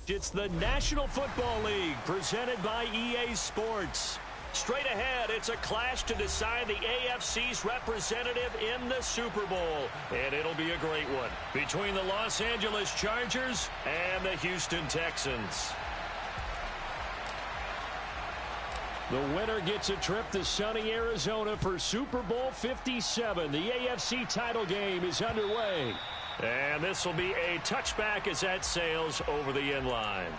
It's the National Football League presented by EA Sports. Straight ahead, it's a clash to decide the AFC's representative in the Super Bowl. And it'll be a great one between the Los Angeles Chargers and the Houston Texans. The winner gets a trip to sunny Arizona for Super Bowl 57. The AFC title game is underway. And this will be a touchback as that sails over the end line.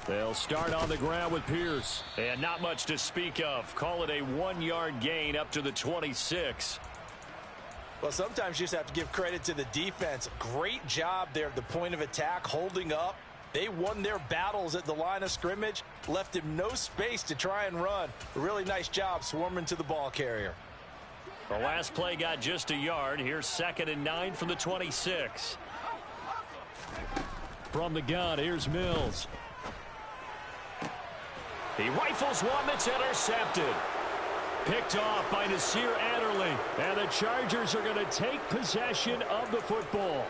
They'll start on the ground with Pierce. And not much to speak of. Call it a 1-yard gain up to the 26. Well, sometimes you just have to give credit to the defense. Great job there at the point of attack, holding up. They won their battles at the line of scrimmage, left him no space to try and run. A really nice job swarming to the ball carrier. The last play got just a yard. Here's 2nd and 9 from the 26. From the gun, here's Mills. He rifles one that's intercepted. Picked off by Nasir Adderley. And the Chargers are going to take possession of the football.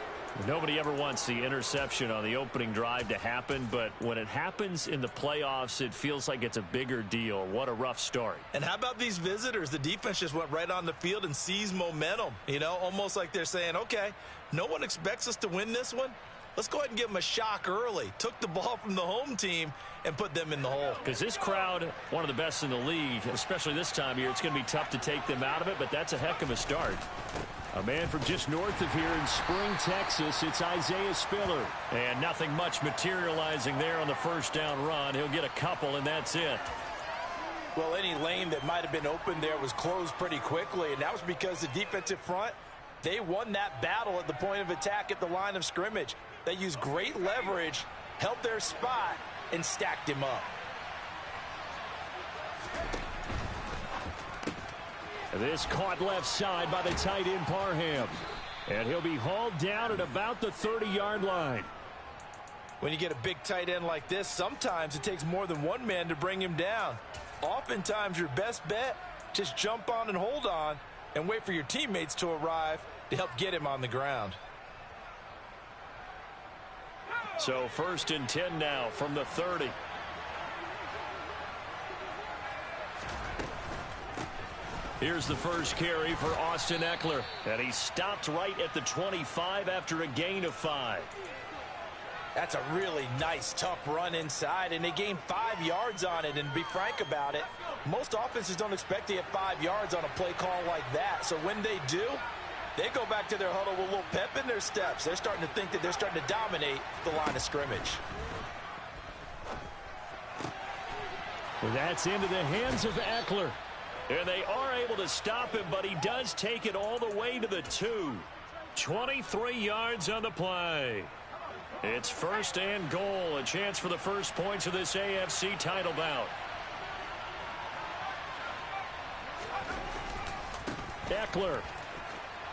Nobody ever wants the interception on the opening drive to happen, but when it happens in the playoffs, it feels like it's a bigger deal. What a rough start. And how about these visitors? The defense just went right on the field and seized momentum. You know, almost like they're saying, okay, no one expects us to win this one. Let's go ahead and give them a shock early. Took the ball from the home team and put them in the hole. Because this crowd, one of the best in the league, especially this time of year, it's going to be tough to take them out of it, but that's a heck of a start. A man from just north of here in Spring, Texas, it's Isaiah Spiller. And nothing much materializing there on the first down run. He'll get a couple, and that's it. Well, any lane that might have been open there was closed pretty quickly, and that was because the defensive front, they won that battle at the point of attack at the line of scrimmage. They used great leverage, held their spot, and stacked him up. This caught left side by the tight end Parham. And he'll be hauled down at about the 30-yard line. When you get a big tight end like this, sometimes it takes more than one man to bring him down. Oftentimes, your best bet, just jump on and hold on and wait for your teammates to arrive to help get him on the ground. So 1st and 10 now from the 30. Here's the first carry for Austin Eckler. And he stopped right at the 25 after a gain of 5. That's a really nice, tough run inside, and they gained 5 yards on it. And to be frank about it, most offenses don't expect to get 5 yards on a play call like that. So when they do, they go back to their huddle with a little pep in their steps. They're starting to think that they're starting to dominate the line of scrimmage. Well, that's into the hands of Eckler. And they are able to stop him, but he does take it all the way to the 2. 23 yards on the play. It's 1st and goal, a chance for the first points of this AFC title bout. Eckler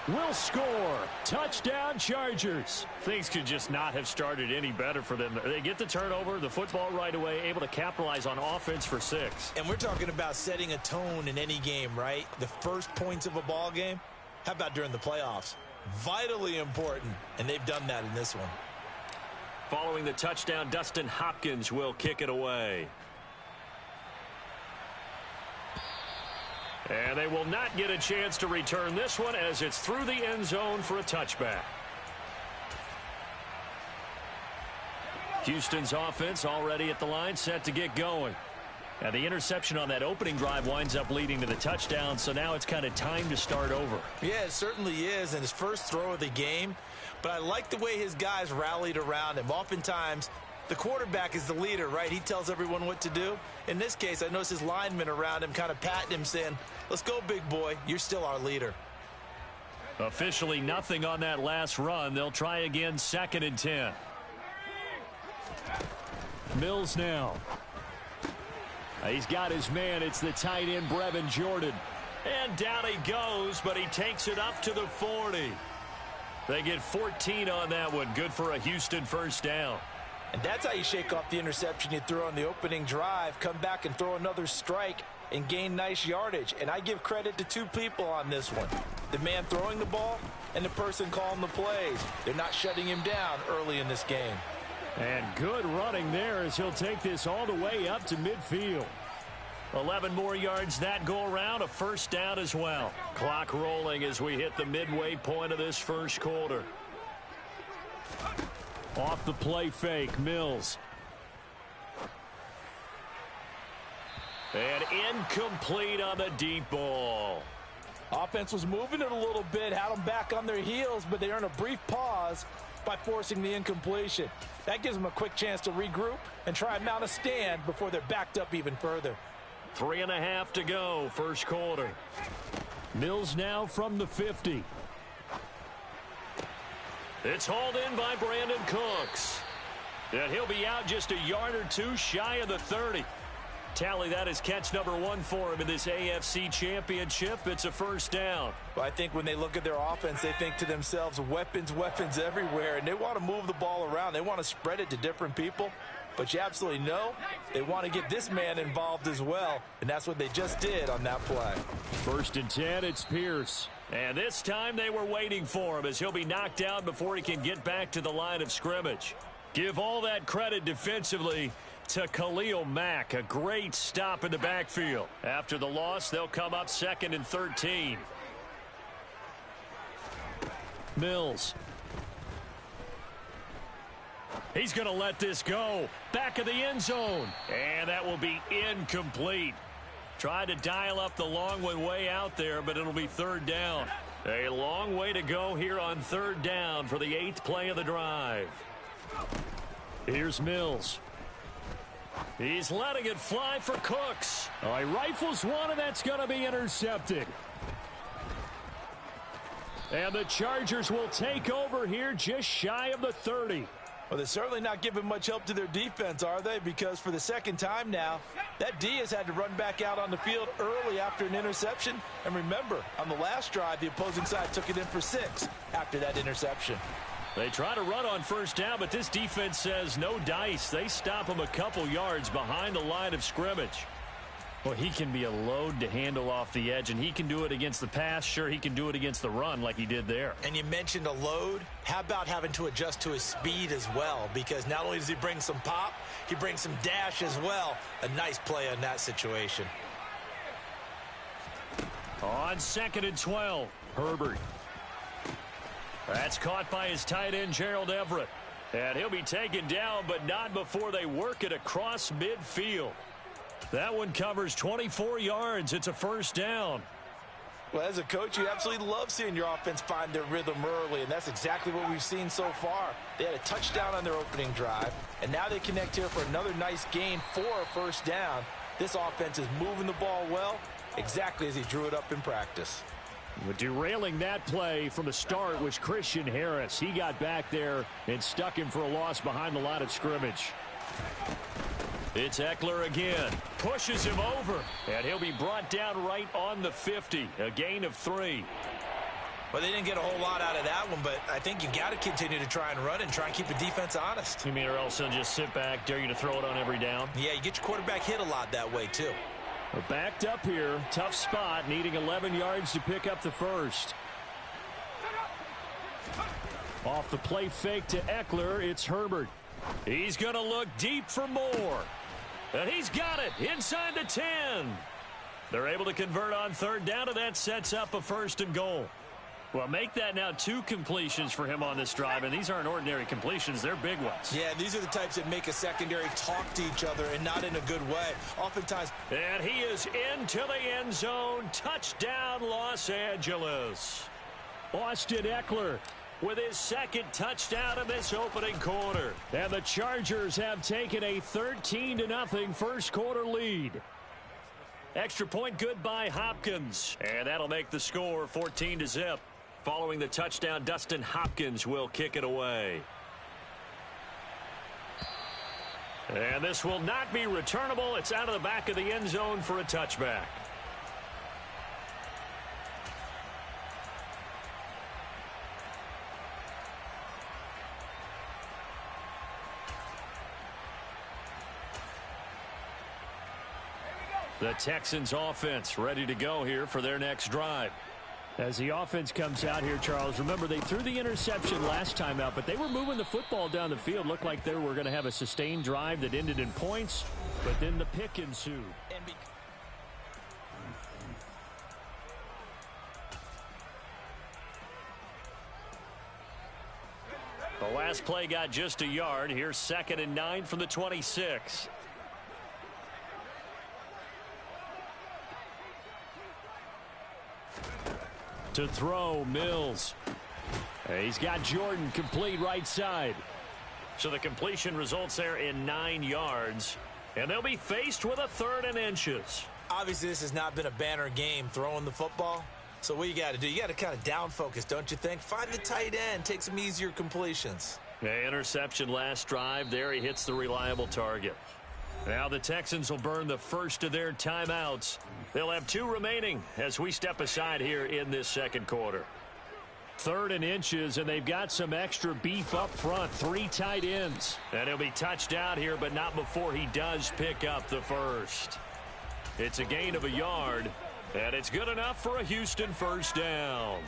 will score. Touchdown, Chargers. Things could just not have started any better for them. They get the turnover, the football right away, able to capitalize on offense for 6. And we're talking about setting a tone in any game, right? The first points of a ball game. How about during the playoffs? Vitally important, and they've done that in this one. Following the touchdown, Dustin Hopkins will kick it away. And they will not get a chance to return this one as it's through the end zone for a touchback. Houston's offense already at the line, set to get going. And the interception on that opening drive winds up leading to the touchdown, so now it's kind of time to start over. Yeah, it certainly is, and his first throw of the game. But I like the way his guys rallied around him. Oftentimes, the quarterback is the leader, right? He tells everyone what to do. In this case, I noticed his linemen around him kind of patting him, saying, let's go, big boy. You're still our leader. Officially nothing on that last run. They'll try again, 2nd and 10. Mills now. He's got his man. It's the tight end, Brevin Jordan. And down he goes, but he takes it up to the 40. They get 14 on that one. Good for a Houston first down. And that's how you shake off the interception you threw on the opening drive. Come back and throw another strike and gain nice yardage. And I give credit to two people on this one. The man throwing the ball and the person calling the plays. They're not shutting him down early in this game. And good running there as he'll take this all the way up to midfield. 11 more yards that go around, a first down as well. Clock rolling as we hit the midway point of this first quarter. Off the play fake, Mills. And incomplete on the deep ball. Offense was moving it a little bit, had them back on their heels, but they earned a brief pause by forcing the incompletion. That gives them a quick chance to regroup and try and mount a stand before they're backed up even further. 3.5 to go, first quarter. Mills now from the 50. It's hauled in by Brandon Cooks. And he'll be out just a yard or two shy of the 30. Tally that is catch number 1 for him in this AFC Championship. It's a first down. Well, I think when they look at their offense, they think to themselves, weapons, weapons everywhere. And they want to move the ball around. They want to spread it to different people. But you absolutely know they want to get this man involved as well. And that's what they just did on that play. First and 10, it's Pierce. And this time they were waiting for him as he'll be knocked down before he can get back to the line of scrimmage. Give all that credit defensively to Khalil Mack. A great stop in the backfield. After the loss, they'll come up 2nd and 13. Mills. He's going to let this go. Back of the end zone. And that will be incomplete. Tried to dial up the long one way out there, but it'll be 3rd down. A long way to go here on 3rd down for the 8th play of the drive. Here's Mills. He's letting it fly for Cooks. Oh, he rifles one, and that's going to be intercepted. And the Chargers will take over here just shy of the 30. Well, they're certainly not giving much help to their defense, are they? Because for the second time now, that D has had to run back out on the field early after an interception. And remember, on the last drive, the opposing side took it in for 6 after that interception. They try to run on first down, but this defense says no dice. They stop him a couple yards behind the line of scrimmage. Well, he can be a load to handle off the edge, and he can do it against the pass. Sure, he can do it against the run like he did there. And you mentioned a load. How about having to adjust to his speed as well? Because not only does he bring some pop, he brings some dash as well. A nice play on that situation. On 2nd and 12, Herbert. That's caught by his tight end, Gerald Everett. And he'll be taken down, but not before they work it across midfield. That one covers 24 yards. It's a first down. Well, as a coach, you absolutely love seeing your offense find their rhythm early, and that's exactly what we've seen so far. They had a touchdown on their opening drive, and now they connect here for another nice gain for a first down. This offense is moving the ball well, exactly as he drew it up in practice. Derailing that play from the start was Christian Harris. He got back there and stuck him for a loss behind the line of scrimmage. It's Eckler again. Pushes him over. And he'll be brought down right on the 50. A gain of 3. Well, they didn't get a whole lot out of that one, but I think you got to continue to try and run and try and keep the defense honest. You mean or else they'll just sit back, dare you to throw it on every down? Yeah, you get your quarterback hit a lot that way, too. We're backed up here. Tough spot, needing 11 yards to pick up the first. Off the play fake to Eckler, it's Herbert. He's going to look deep for more. And he's got it inside the 10. They're able to convert on 3rd down, and that sets up a 1st and goal. Well, make that now 2 completions for him on this drive, and these aren't ordinary completions. They're big ones. Yeah, these are the types that make a secondary talk to each other and not in a good way. Oftentimes. And he is into the end zone. Touchdown, Los Angeles. Austin Eckler with his 2nd touchdown in this opening quarter. And the Chargers have taken a 13-0 first quarter lead. Extra point good by Hopkins. And that'll make the score 14-0. Following the touchdown, Dustin Hopkins will kick it away. And this will not be returnable. It's out of the back of the end zone for a touchback. The Texans offense ready to go here for their next drive. As the offense comes out here, Charles, remember they threw the interception last time out, but they were moving the football down the field. Looked like they were going to have a sustained drive that ended in points, but then the pick ensued. The last play got just a yard. Here's 2nd and 9 from the 26. To throw, Mills. He's got Jordan complete right side. So the completion results there in 9 yards. And they'll be faced with a 3rd and inches. Obviously, this has not been a banner game throwing the football. So what you got to do, you got to kind of down focus, don't you think? Find the tight end, take some easier completions. Interception last drive. There he hits the reliable target. Now the Texans will burn the first of their timeouts. They'll have 2 remaining as we step aside here in this second quarter. 3rd and inches, and they've got some extra beef up front. 3 tight ends. And he'll be touched out here, but not before he does pick up the first. It's a gain of a yard, and it's good enough for a Houston first down.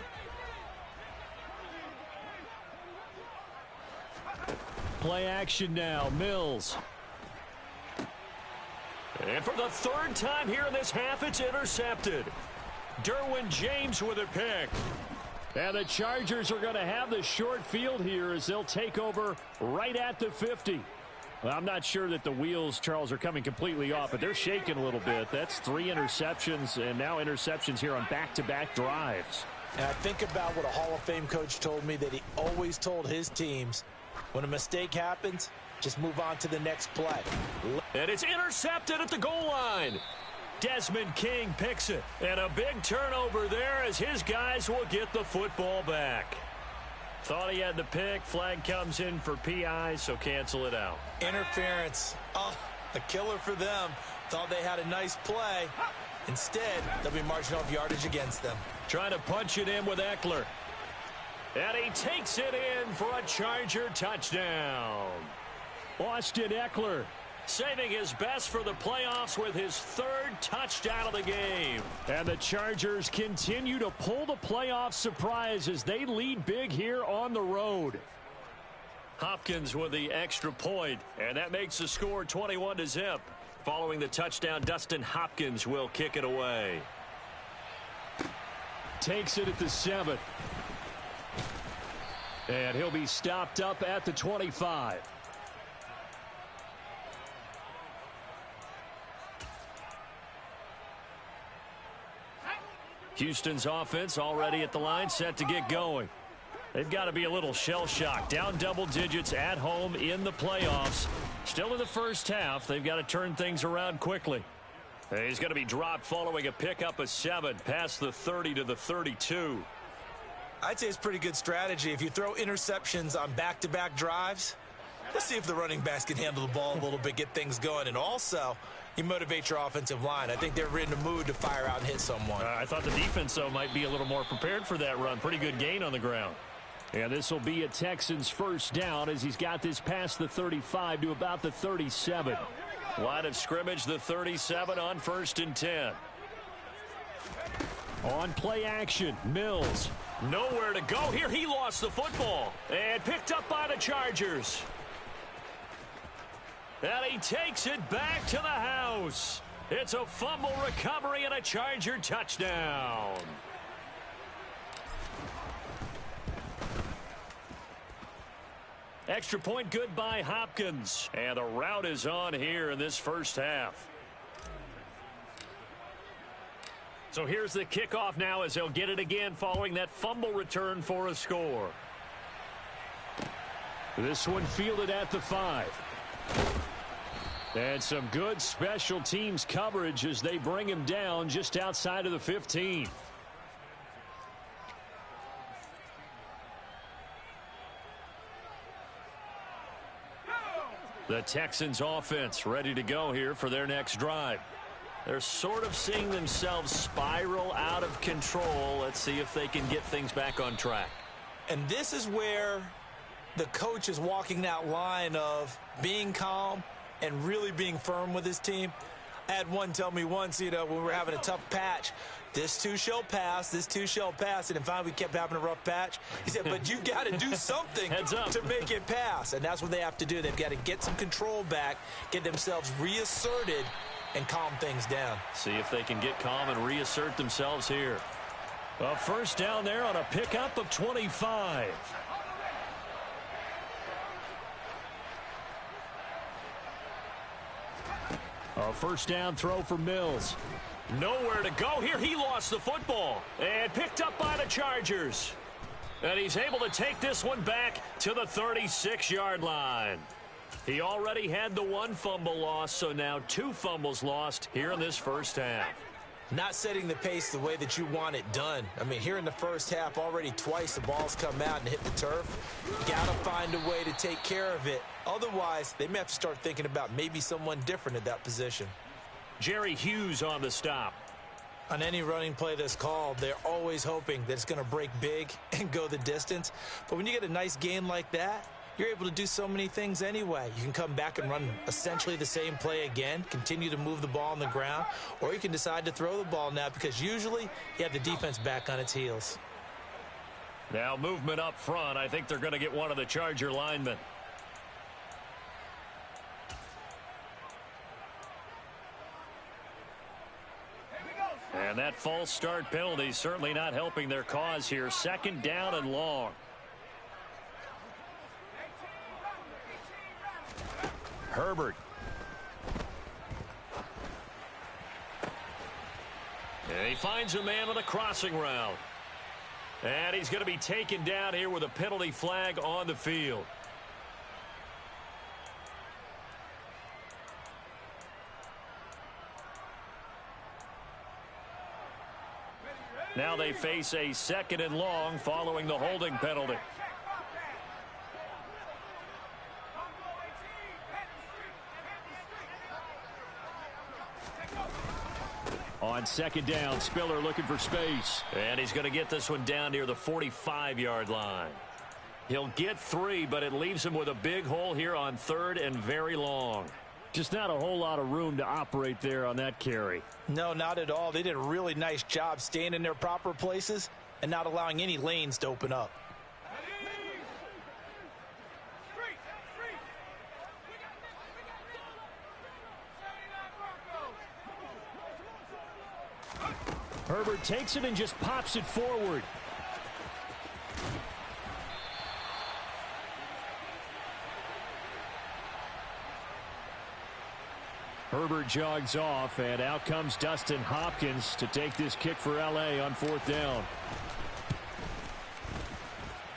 Play action now, Mills. And for the 3rd time here in this half, it's intercepted. Derwin James with a pick. And the Chargers are going to have the short field here as they'll take over right at the 50. Well, I'm not sure that the wheels, Charles, are coming completely off, but they're shaking a little bit. That's 3 interceptions, and now interceptions here on back-to-back drives. And I think about what a Hall of Fame coach told me, that he always told his teams, when a mistake happens, just move on to the next play. And it's intercepted at the goal line. Desmond King picks it. And a big turnover there as his guys will get the football back. Thought he had the pick. Flag comes in for PI, so cancel it out. Interference. Oh, a killer for them. Thought they had a nice play. Instead, they'll be marching off yardage against them. Trying to punch it in with Eckler. And he takes it in for a Charger touchdown. Austin Eckler saving his best for the playoffs with his 3rd touchdown of the game. And the Chargers continue to pull the playoff surprise as they lead big here on the road. Hopkins with the extra point, and that makes the score 21-0. Following the touchdown, Dustin Hopkins will kick it away. Takes it at the 7. And he'll be stopped up at the 25. Houston's offense already at the line, set to get going. They've got to be a little shell-shocked. Down double digits at home in the playoffs. Still in the first half. They've got to turn things around quickly. He's going to be dropped following a pickup of 7 past the 30 to the 32. I'd say it's pretty good strategy. If you throw interceptions on back-to-back drives, let's see if the running backs can handle the ball a little bit, get things going. And also, you motivate your offensive line. I think they're in the mood to fire out and hit someone. I thought the defense, though, might be a little more prepared for that run. Pretty good gain on the ground. And this will be a Texans first down as he's got this past the 35 to about the 37. Line of scrimmage, the 37 on 1st and 10. On play action, Mills. Nowhere to go here. He lost the football and picked up by the Chargers. And he takes it back to the house. It's a fumble recovery and a Charger touchdown. Extra point good by Hopkins. And the route is on here in this first half. So here's the kickoff now as they'll get it again following that fumble return for a score. This one fielded at the 5. And some good special teams coverage as they bring him down just outside of the 15. The Texans offense ready to go here for their next drive. They're sort of seeing themselves spiral out of control. Let's see if they can get things back on track. And this is where the coach is walking that line of being calm and really being firm with his team. I had one tell me once, when we were having a tough patch, this too shall pass, this too shall pass. And finally we kept having a rough patch. He said, but you got to do something to make it pass. And that's what they have to do. They've got to get some control back, get themselves reasserted, and calm things down. See if they can get calm and reassert themselves here. A first down there on a pickup of 25. A first down throw for Mills. Nowhere to go here. He lost the football and picked up by the Chargers. And he's able to take this one back to the 36-yard line. He already had the one fumble loss, so now 2 fumbles lost here in this first half. Not setting the pace the way that you want it done. I mean, here in the first half, already twice the ball's come out and hit the turf. Got to find a way to take care of it. Otherwise, they may have to start thinking about maybe someone different at that position. Jerry Hughes on the stop. On any running play that's called, they're always hoping that it's going to break big and go the distance. But when you get a nice gain like that, you're able to do so many things anyway. You can come back and run essentially the same play again, continue to move the ball on the ground, or you can decide to throw the ball now because usually you have the defense back on its heels. Now movement up front. I think they're going to get one of the Charger linemen. And that false start penalty certainly not helping their cause here. Second down and long. Herbert. And he finds a man on a crossing route. And he's going to be taken down here with a penalty flag on the field. Now they face a second and long following the holding penalty. On second down, Spiller looking for space. And he's going to get this one down near the 45-yard line. He'll get 3, but it leaves him with a big hole here on third and very long. Just not a whole lot of room to operate there on that carry. No, not at all. They did a really nice job staying in their proper places and not allowing any lanes to open up. Herbert takes it and just pops it forward. Herbert jogs off, and out comes Dustin Hopkins to take this kick for L.A. on fourth down.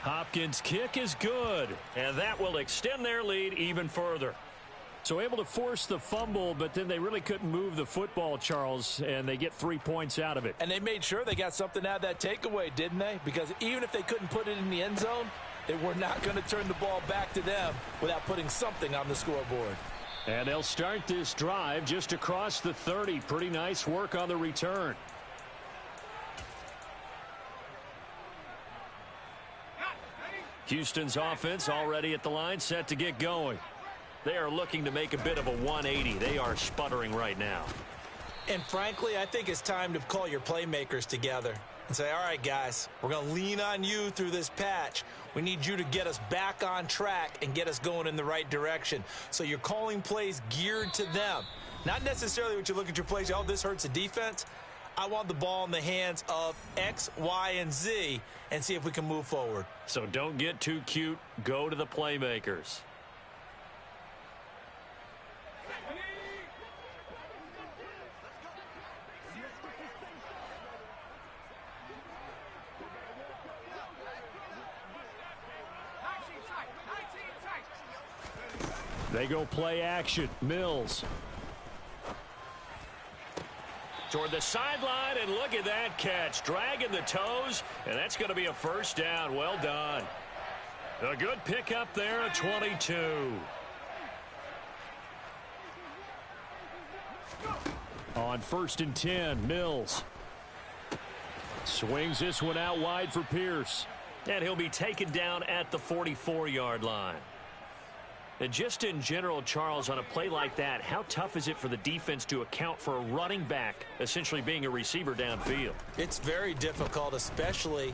Hopkins' kick is good, and that will extend their lead even further. So able to force the fumble, but then they really couldn't move the football, Charles, and they get 3 points out of it. And they made sure they got something out of that takeaway, didn't they? Because even if they couldn't put it in the end zone, they were not going to turn the ball back to them without putting something on the scoreboard. And they'll start this drive just across the 30. Pretty nice work on the return. Houston's offense already at the line, set to get going. They are looking to make a bit of a 180. They are sputtering right now. And frankly, I think it's time to call your playmakers together and say, all right, guys, we're going to lean on you through this patch. We need you to get us back on track and get us going in the right direction. So you're calling plays geared to them. Not necessarily what you look at your plays, oh, this hurts the defense. I want the ball in the hands of X, Y, and Z and see if we can move forward. So don't get too cute. Go to the playmakers. They go play action. Mills. Toward the sideline, and look at that catch. Dragging the toes, and that's going to be a first down. Well done. A good pickup there at 22. On 1st and 10, Mills. Swings this one out wide for Pierce. And he'll be taken down at the 44-yard line. And just in general, Charles, on a play like that, how tough is it for the defense to account for a running back essentially being a receiver downfield? It's very difficult, especially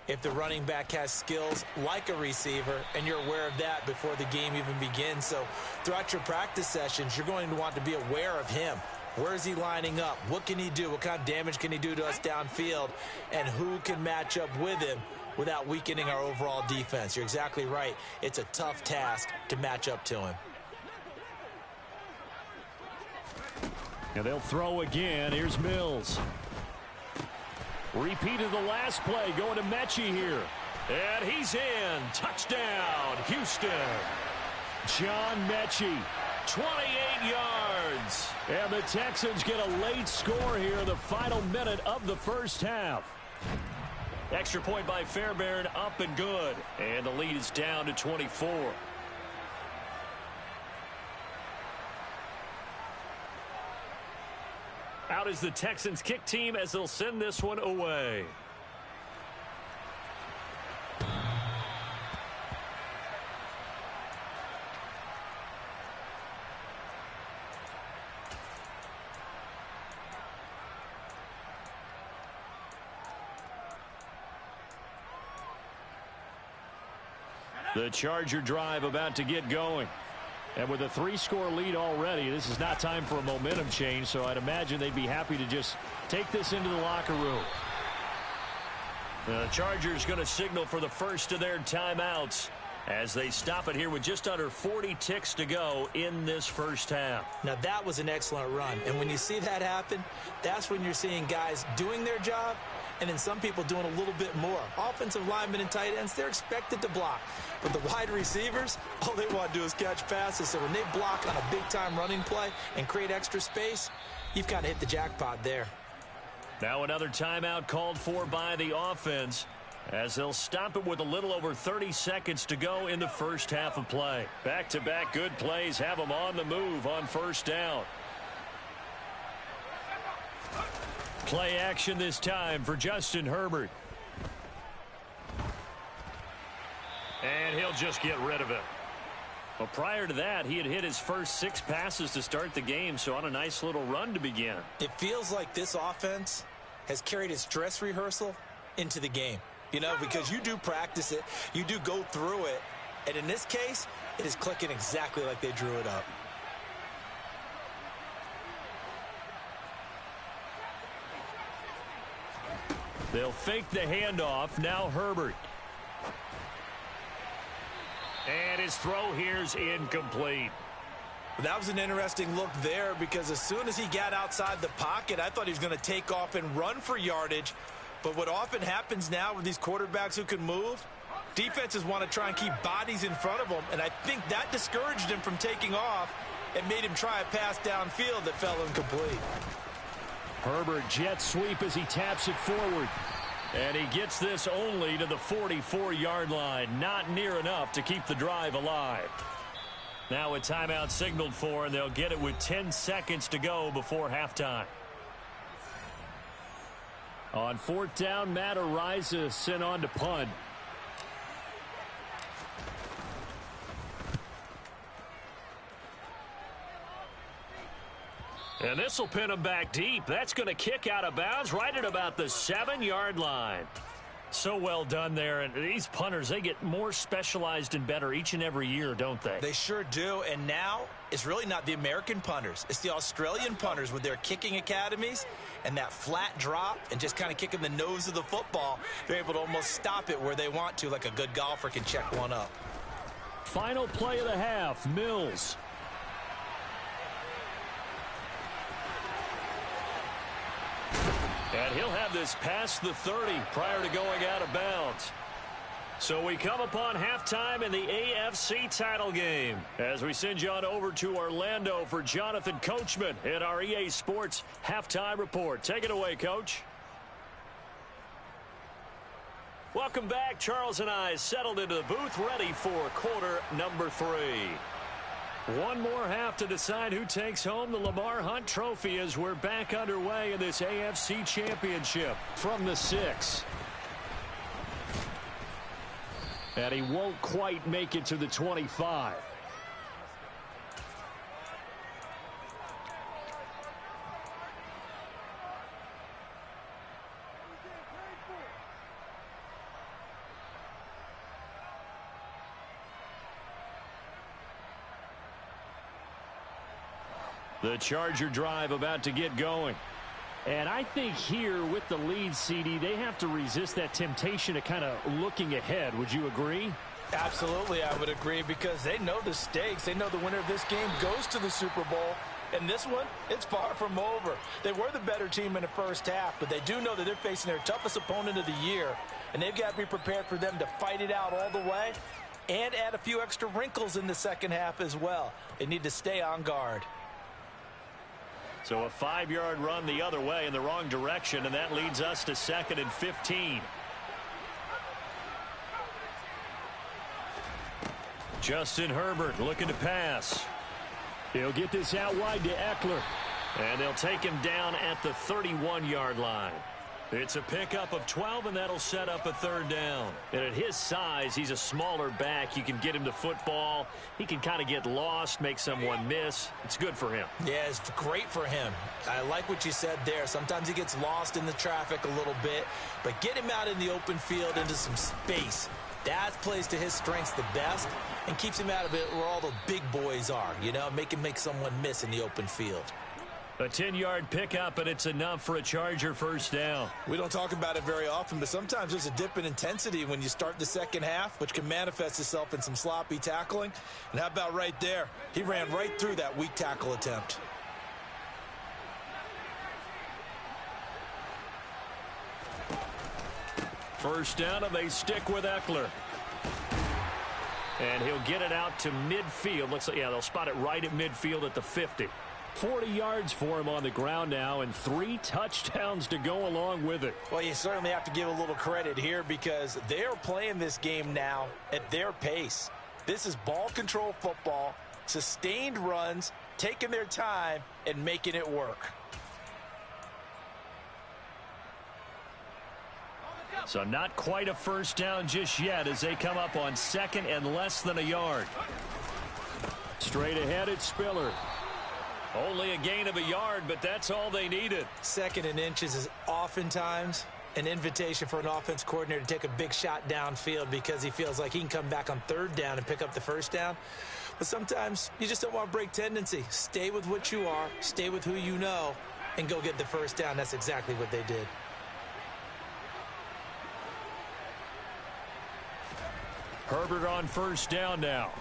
if the running back has skills like a receiver, and you're aware of that before the game even begins. So throughout your practice sessions, you're going to want to be aware of him. Where is he lining up? What can he do? What kind of damage can he do to us downfield? And who can match up with him without weakening our overall defense? You're exactly right. It's a tough task to match up to him. And they'll throw again. Here's Mills. Repeat of the last play, going to Mechie here. And he's in. Touchdown, Houston. John Mechie, 28 yards. And the Texans get a late score here in the final minute of the first half. Extra point by Fairbairn, up and good. And the lead is down to 24. Out is the Texans kick team as they'll send this one away. The Charger drive about to get going. And with a 3-score lead already, this is not time for a momentum change, so I'd imagine they'd be happy to just take this into the locker room. The Chargers going to signal for the first of their timeouts as they stop it here with just under 40 ticks to go in this first half. Now, that was an excellent run. And when you see that happen, that's when you're seeing guys doing their job and then some people doing a little bit more. Offensive linemen and tight ends, they're expected to block. But the wide receivers, all they want to do is catch passes. So when they block on a big-time running play and create extra space, you've kind of hit the jackpot there. Now another timeout called for by the offense as they'll stop it with a little over 30 seconds to go in the first half of play. Back-to-back good plays have them on the move on first down. Play action this time for Justin Herbert. And he'll just get rid of it. Well, prior to that, he had hit his first 6 passes to start the game, so on a nice little run to begin. It feels like this offense has carried its dress rehearsal into the game. You know, because you do practice it, you do go through it, and in this case, it is clicking exactly like they drew it up. They'll fake the handoff. Now Herbert. And his throw here's incomplete. That was an interesting look there because as soon as he got outside the pocket, I thought he was going to take off and run for yardage. But what often happens now with these quarterbacks who can move, defenses want to try and keep bodies in front of them. And I think that discouraged him from taking off and made him try a pass downfield that fell incomplete. Herbert jet sweep as he taps it forward. And he gets this only to the 44-yard line. Not near enough to keep the drive alive. Now a timeout signaled for, and they'll get it with 10 seconds to go before halftime. On 4th down, Matt Ariza sent on to punt. And this will pin him back deep. That's going to kick out of bounds right at about the 7-yard line. So well done there. And these punters, they get more specialized and better each and every year, don't they? They sure do. And now it's really not the American punters. It's the Australian punters with their kicking academies and that flat drop and just kind of kicking the nose of the football. They're able to almost stop it where they want to, like a good golfer can check one up. Final play of the half, Mills. And he'll have this past the 30 prior to going out of bounds. So we come upon halftime in the AFC title game as we send you on over to Orlando for Jonathan Coachman in our EA Sports Halftime Report. Take it away, Coach. Welcome back. Charles and I settled into the booth ready for quarter number 3. One more half to decide who takes home the Lamar Hunt Trophy as we're back underway in this AFC Championship from the 6. And he won't quite make it to the 25. The Charger drive about to get going. And I think here with the lead, CD, they have to resist that temptation of kind of looking ahead. Would you agree? Absolutely, I would agree, because they know the stakes. They know the winner of this game goes to the Super Bowl. And this one, it's far from over. They were the better team in the first half, but they do know that they're facing their toughest opponent of the year. And they've got to be prepared for them to fight it out all the way and add a few extra wrinkles in the second half as well. They need to stay on guard. So a 5-yard run the other way in the wrong direction, and that leads us to 2nd and 15. Justin Herbert looking to pass. He'll get this out wide to Eckler. And they'll take him down at the 31-yard line. It's a pickup of 12, and that'll set up a 3rd down. And at his size, he's a smaller back. You can get him the football. He can kind of get lost, make someone miss. It's good for him. Yeah, it's great for him. I like what you said there. Sometimes he gets lost in the traffic a little bit, but get him out in the open field into some space. That plays to his strengths the best and keeps him out of it where all the big boys are, you know, make him make someone miss in the open field. A 10-yard pickup, and it's enough for a Charger 1st down. We don't talk about it very often, but sometimes there's a dip in intensity when you start the second half, which can manifest itself in some sloppy tackling. And how about right there? He ran right through that weak tackle attempt. First down, and they stick with Eckler. And he'll get it out to midfield. Looks like, yeah, they'll spot it right at midfield at the 50. 40 yards for him on the ground now, and 3 touchdowns to go along with it. Well, you certainly have to give a little credit here because they're playing this game now at their pace. This is ball control football, sustained runs, taking their time, and making it work. So not quite a 1st down just yet as they come up on 2nd and less than a yard. Straight ahead, it's Spiller. Only a gain of a yard, but that's all they needed. 2nd and inches is oftentimes an invitation for an offense coordinator to take a big shot downfield because he feels like he can come back on 3rd down and pick up the 1st down. But sometimes you just don't want to break tendency. Stay with what you are, stay with who you know, and go get the 1st down. That's exactly what they did. Herbert on 1st down now.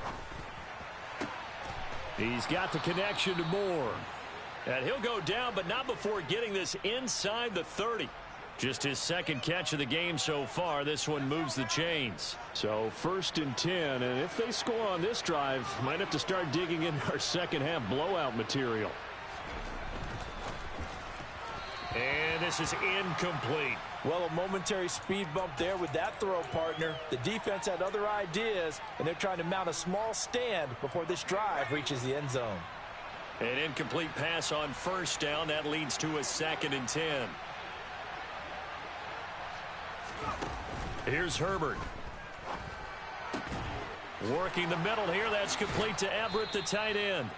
He's got the connection to Moore. And he'll go down, but not before getting this inside the 30. Just his 2nd catch of the game so far. This one moves the chains. So 1st and 10, and if they score on this drive, might have to start digging in our second half blowout material. And this is incomplete. Well, a momentary speed bump there with that throw, partner. The defense had other ideas, and they're trying to mount a small stand before this drive reaches the end zone. An incomplete pass on 1st down. That leads to a 2nd and 10. Here's Herbert. Working the middle here. That's complete to Everett, the tight end.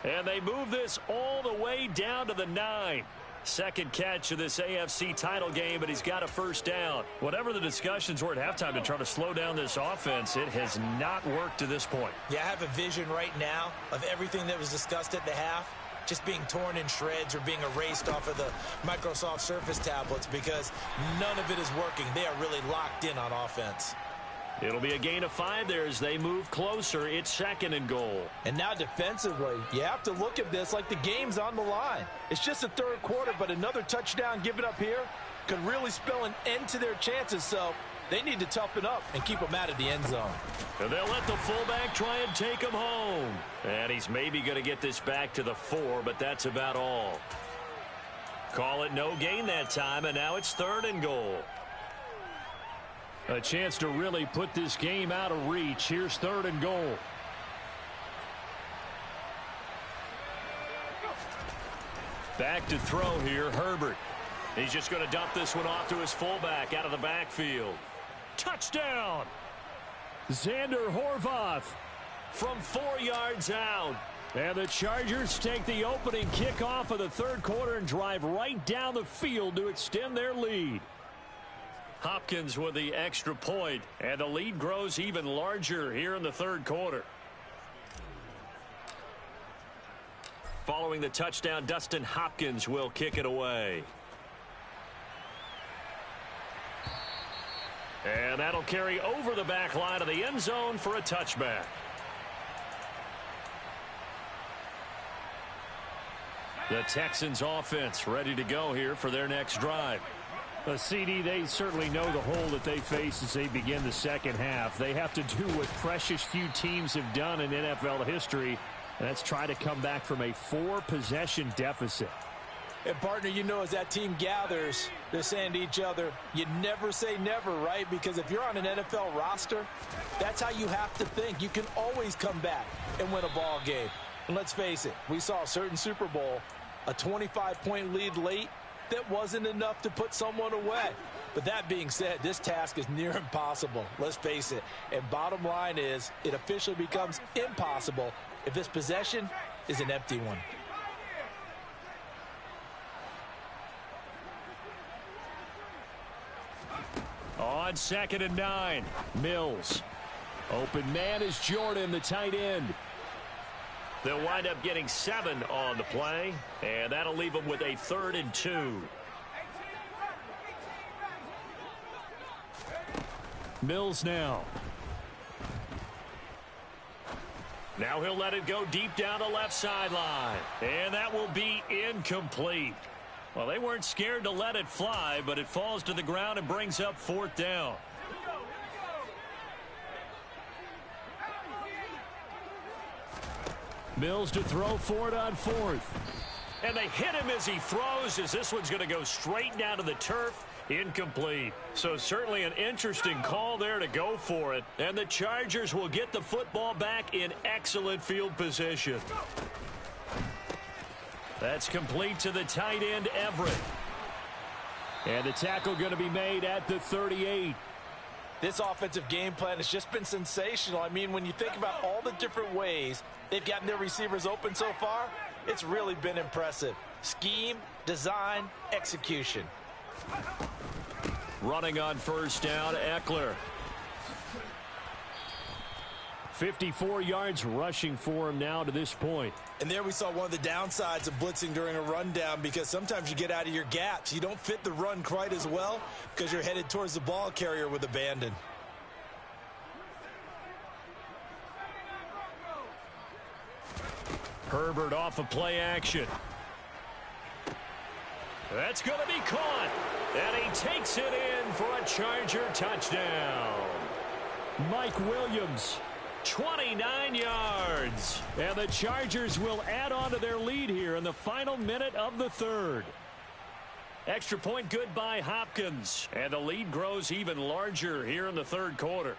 And they move this all the way down to the 9. 2nd catch of this AFC title game, but he's got a 1st down. Whatever the discussions were at halftime to try to slow down this offense, it has not worked to this point. Yeah, I have a vision right now of everything that was discussed at the half just being torn in shreds or being erased off of the Microsoft Surface tablets because none of it is working. They are really locked in on offense. It'll be a gain of 5 there as they move closer. It's 2nd and goal. And now defensively, you have to look at this like the game's on the line. It's just the 3rd quarter, but another touchdown given up here could really spell an end to their chances. So they need to toughen up and keep them out of the end zone. And they'll let the fullback try and take him home. And he's maybe going to get this back to the 4, but that's about all. Call it no gain that time, and now it's 3rd and goal. A chance to really put this game out of reach. Here's 3rd and goal. Back to throw here, Herbert. He's just going to dump this one off to his fullback out of the backfield. Touchdown! Xander Horvath from 4 yards out. And the Chargers take the opening kickoff of the third quarter and drive right down the field to extend their lead. Hopkins with the extra point, and the lead grows even larger here in the third quarter. Following the touchdown, Dustin Hopkins will kick it away. And that'll carry over the back line of the end zone for a touchback. The Texans offense ready to go here for their next drive. CD, they certainly know the hole that they face as they begin the second half. They have to do what precious few teams have done in NFL history, and that's try to come back from a 4-possession deficit. And, partner, you know, as that team gathers, they're saying to each other, you never say never, right? Because if you're on an NFL roster, that's how you have to think. You can always come back and win a ball game. And let's face it, we saw a certain Super Bowl, a 25-point lead late, that wasn't enough to put someone away. But that being said, this task is near impossible. Let's face it. And bottom line is, it officially becomes impossible if this possession is an empty one. On 2nd and 9, Mills. Open man is Jordan, the tight end. They'll wind up getting 7 on the play, and that'll leave them with a 3rd and 2. Mills now. Now he'll let it go deep down the left sideline, and that will be incomplete. Well, they weren't scared to let it fly, but it falls to the ground and brings up 4th down. Mills to throw for it on 4th. And they hit him as he throws, as this one's going to go straight down to the turf. Incomplete. So certainly an interesting call there to go for it. And the Chargers will get the football back in excellent field position. That's complete to the tight end, Everett. And the tackle going to be made at the 38. This offensive game plan has just been sensational. I mean, when you think about all the different ways they've gotten their receivers open so far, it's really been impressive. Scheme, design, execution. Running on 1st down, Eckler. 54 yards rushing for him now to this point. And there we saw one of the downsides of blitzing during a rundown, because sometimes you get out of your gaps. You don't fit the run quite as well because you're headed towards the ball carrier with abandon. Herbert off of play action. That's going to be caught. And he takes it in for a Charger touchdown. Mike Williams, 29 yards. And the Chargers will add on to their lead here in the final minute of the third. Extra point good by Hopkins. And the lead grows even larger here in the third quarter.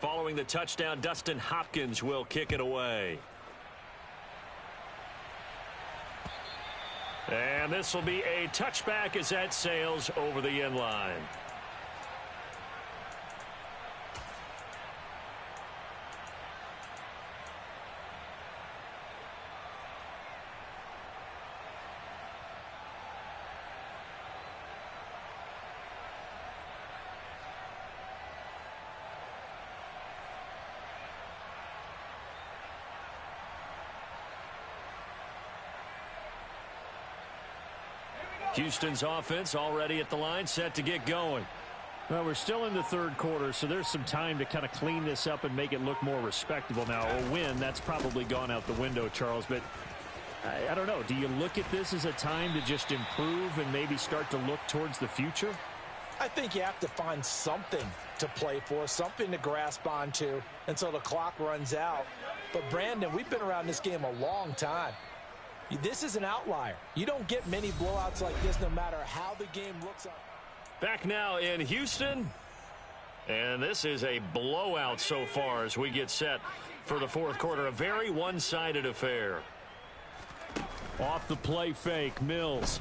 Following the touchdown, Dustin Hopkins will kick it away. And this will be a touchback as that sails over the end line. Houston's offense already at the line, set to get going. Well, we're still in the third quarter, so there's some time to kind of clean this up and make it look more respectable. Now, a win, that's probably gone out the window, Charles, but I don't know. Do you look at this as a time to just improve and maybe start to look towards the future? I think you have to find something to play for, something to grasp onto until the clock runs out. But, Brandon, we've been around this game a long time. This is an outlier. You don't get many blowouts like this no matter how the game looks. Back now in Houston. And this is a blowout so far as we get set for the fourth quarter. A very one-sided affair. Off the play fake, Mills.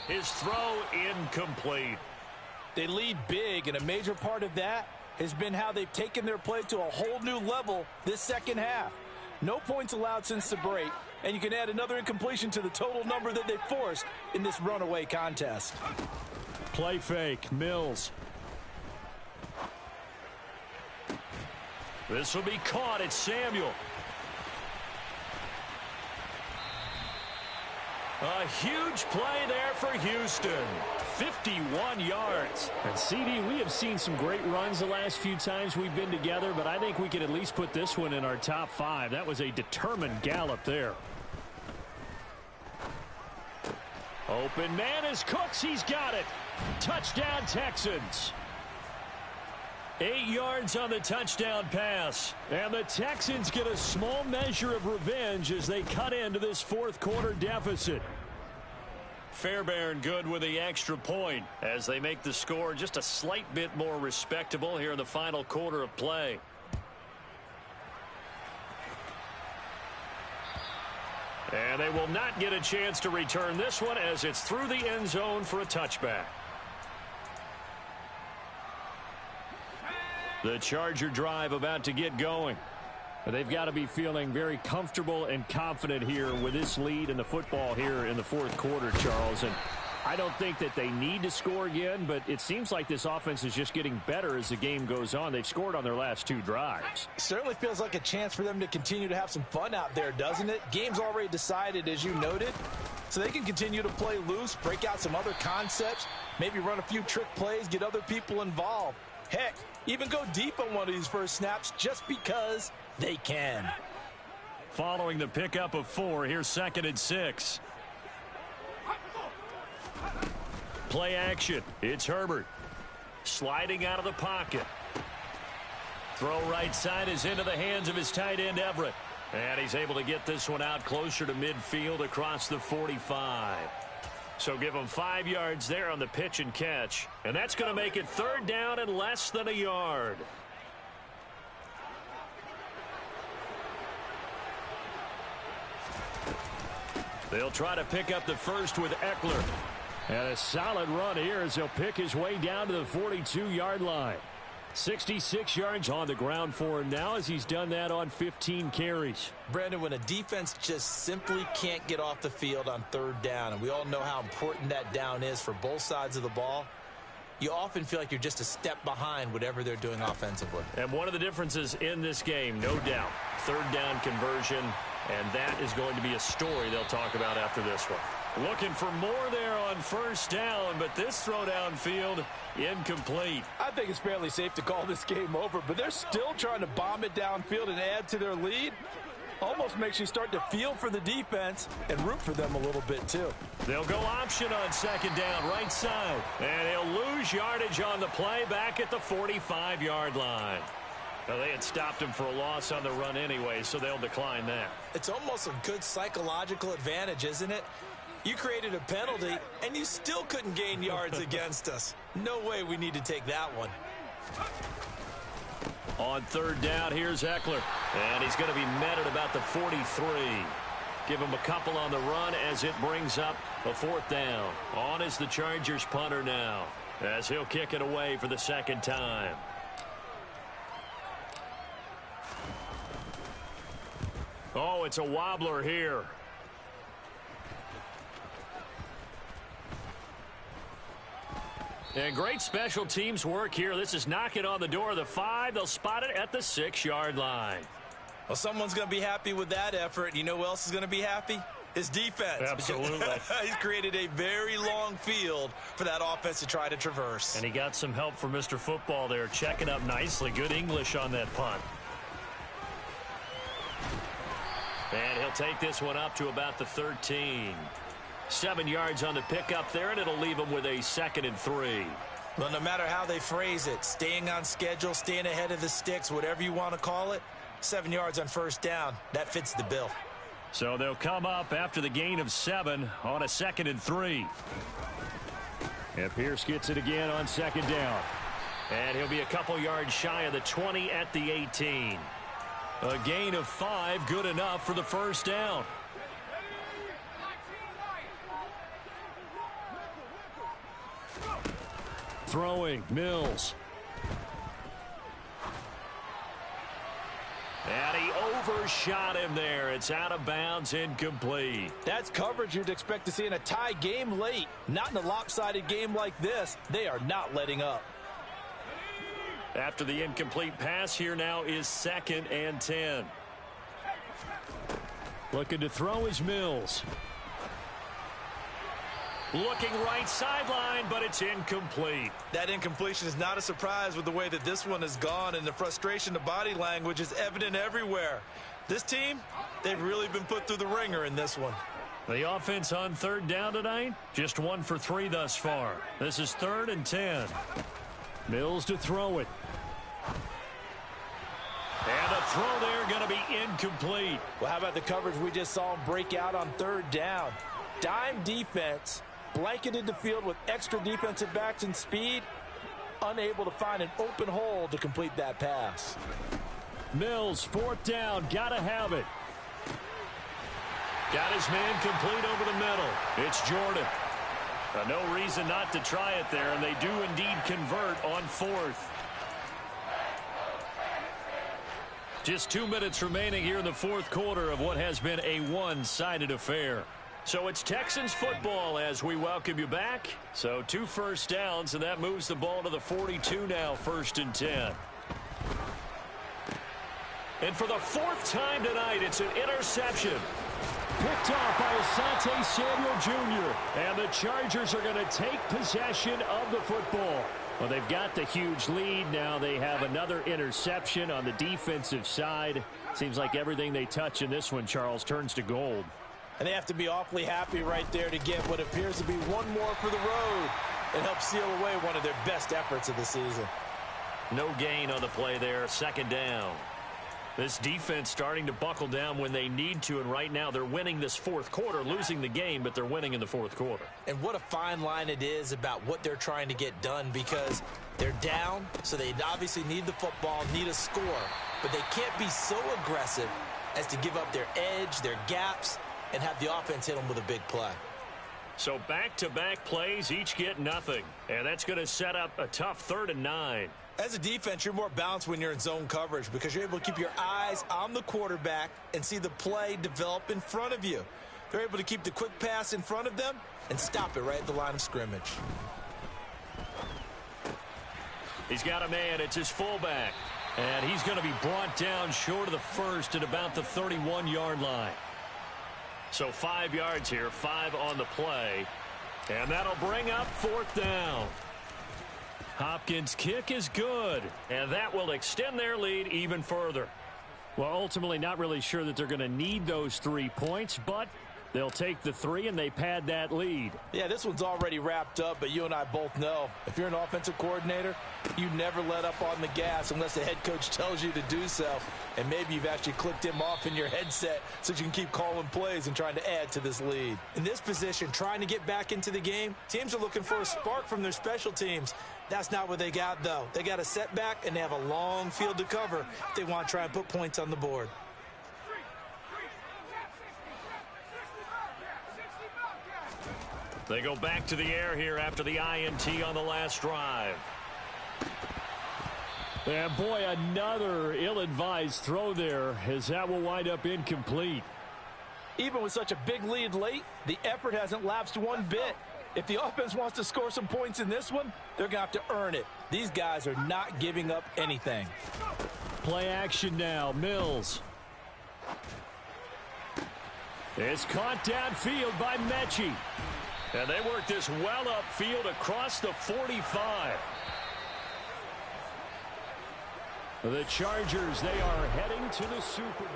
His throw incomplete. They lead big, and a major part of that has been how they've taken their play to a whole new level this second half. No points allowed since the break, and you can add another incompletion to the total number that they forced in this runaway contest. Play fake, Mills. This will be caught. It's Samuel. A huge play there for Houston. 51 yards. And CD, we have seen some great runs the last few times we've been together, but I think we can at least put this one in our top 5. That was a determined gallop there. Open man is Cooks. He's got it. Touchdown, Texans. 8 yards on the touchdown pass. And the Texans get a small measure of revenge as they cut into this fourth quarter deficit. Fairbairn good with the extra point as they make the score just a slight bit more respectable here in the final quarter of play. And they will not get a chance to return this one as it's through the end zone for a touchback. The Charger drive about to get going. They've got to be feeling very comfortable and confident here with this lead in the football here in the fourth quarter, Charles. And I don't think that they need to score again, but it seems like this offense is just getting better as the game goes on. They've scored on their last 2 drives. Certainly feels like a chance for them to continue to have some fun out there, doesn't it? Game's already decided, as you noted, so they can continue to play loose, break out some other concepts, maybe run a few trick plays, get other people involved. Heck, even go deep on one of these first snaps just because they can. Following the pickup of 4, here's 2nd and 6. Play action. It's Herbert. Sliding out of the pocket. Throw right side is into the hands of his tight end Everett. And he's able to get this one out closer to midfield across the 45. So give him 5 yards there on the pitch and catch. And that's going to make it 3rd down and less than a yard. They'll try to pick up the first with Eckler. And a solid run here as he'll pick his way down to the 42-yard line. 66 yards on the ground for him now as he's done that on 15 carries. Brandon, when a defense just simply can't get off the field on 3rd down, and we all know how important that down is for both sides of the ball, you often feel like you're just a step behind whatever they're doing offensively. And one of the differences in this game, no doubt, 3rd down conversion, and that is going to be a story they'll talk about after this one. Looking for more there on 1st down, but this throw downfield incomplete. I think it's fairly safe to call this game over, but they're still trying to bomb it downfield and add to their lead. Almost makes you start to feel for the defense and root for them a little bit too. They'll go option on 2nd down, right side. And he'll lose yardage on the play back at the 45-yard line. Now, they had stopped him for a loss on the run anyway, so they'll decline that. It's almost a good psychological advantage, isn't it? You created a penalty, and you still couldn't gain yards against us. No way we need to take that one. On 3rd down, here's Eckler. And he's going to be met at about the 43. Give him a couple on the run as it brings up a 4th down. On is the Chargers punter now as he'll kick it away for the 2nd time. Oh, it's a wobbler here. And great special teams work here. This is knocking on the door of the 5. They'll spot it at the 6-yard line. Well, someone's going to be happy with that effort. You know who else is going to be happy? His defense. Absolutely. He's created a very long field for that offense to try to traverse. And he got some help from Mr. Football there, checking up nicely. Good English on that punt. And he'll take this one up to about the 13. 7 yards on the pickup there, and it'll leave him with a 2nd and 3. Well, no matter how they phrase it, staying on schedule, staying ahead of the sticks, whatever you want to call it, 7 yards on first down. That fits the bill. So they'll come up after the gain of 7 on a 2nd and 3. And Pierce gets it again on 2nd down. And he'll be a couple yards shy of the 20 at the 18. A gain of 5, good enough for the first down. Throwing, Mills. And he overshot him there. It's out of bounds, incomplete. That's coverage you'd expect to see in a tie game late. Not in a lopsided game like this. They are not letting up. After the incomplete pass, here now is 2nd and 10. Looking to throw is Mills. Looking right sideline, but it's incomplete. That incompletion is not a surprise with the way that this one has gone, and the frustration, the body language is evident everywhere. This team, they've really been put through the ringer in this one. The offense on 3rd down tonight, just 1 for 3 thus far. This is 3rd and 10. Mills to throw it. And a throw there going to be incomplete. Well, how about the coverage we just saw him break out on 3rd down? Dime defense, blanketed the field with extra defensive backs and speed, unable to find an open hole to complete that pass. Mills, 4th down, gotta have it. Got his man complete over the middle. It's Jordan. No reason not to try it there, and they do indeed convert on 4th. Just 2 minutes remaining here in the 4th quarter of what has been a one-sided affair. So it's Texans football as we welcome you back. So 2 first downs, and that moves the ball to the 42 now, 1st and 10. And for the 4th time tonight, it's an interception. Picked off by Asante Samuel Jr. And the Chargers are going to take possession of the football. Well, they've got the huge lead. Now they have another interception on the defensive side. Seems like everything they touch in this one, Charles, turns to gold. And they have to be awfully happy right there to get what appears to be one more for the road and help seal away one of their best efforts of the season. No gain on the play there, 2nd down. This defense starting to buckle down when they need to, and right now they're winning this 4th quarter, losing the game, but they're winning in the 4th quarter. And what a fine line it is about what they're trying to get done, because they're down, so they obviously need the football, need a score, but they can't be so aggressive as to give up their edge, their gaps, and have the offense hit them with a big play. So back-to-back plays, each get nothing, and that's going to set up a tough 3rd and 9. As a defense, you're more balanced when you're in zone coverage because you're able to keep your eyes on the quarterback and see the play develop in front of you. They're able to keep the quick pass in front of them and stop it right at the line of scrimmage. He's got a man. It's his fullback. And he's going to be brought down short of the 1st at about the 31-yard line. So 5 yards here, 5 on the play. And that'll bring up 4th down. Hopkins' kick is good, and that will extend their lead even further. Well, ultimately not really sure that they're going to need those 3 points, but they'll take the 3 and they pad that lead. Yeah, this one's already wrapped up, but you and I both know if you're an offensive coordinator, you never let up on the gas unless the head coach tells you to do so. And maybe you've actually clicked him off in your headset so you can keep calling plays and trying to add to this lead. In this position, trying to get back into the game, teams are looking for a spark from their special teams. That's not what they got, though. They got a setback, and they have a long field to cover if they want to try and put points on the board. They go back to the air here after the INT on the last drive. And boy, another ill-advised throw there, as that will wind up incomplete. Even with such a big lead late, the effort hasn't lapsed one bit. If the offense wants to score some points in this one, they're going to have to earn it. These guys are not giving up anything. Play action now, Mills. It's caught downfield by Mechie. And they work this well upfield across the 45. The Chargers, they are heading to the Super Bowl.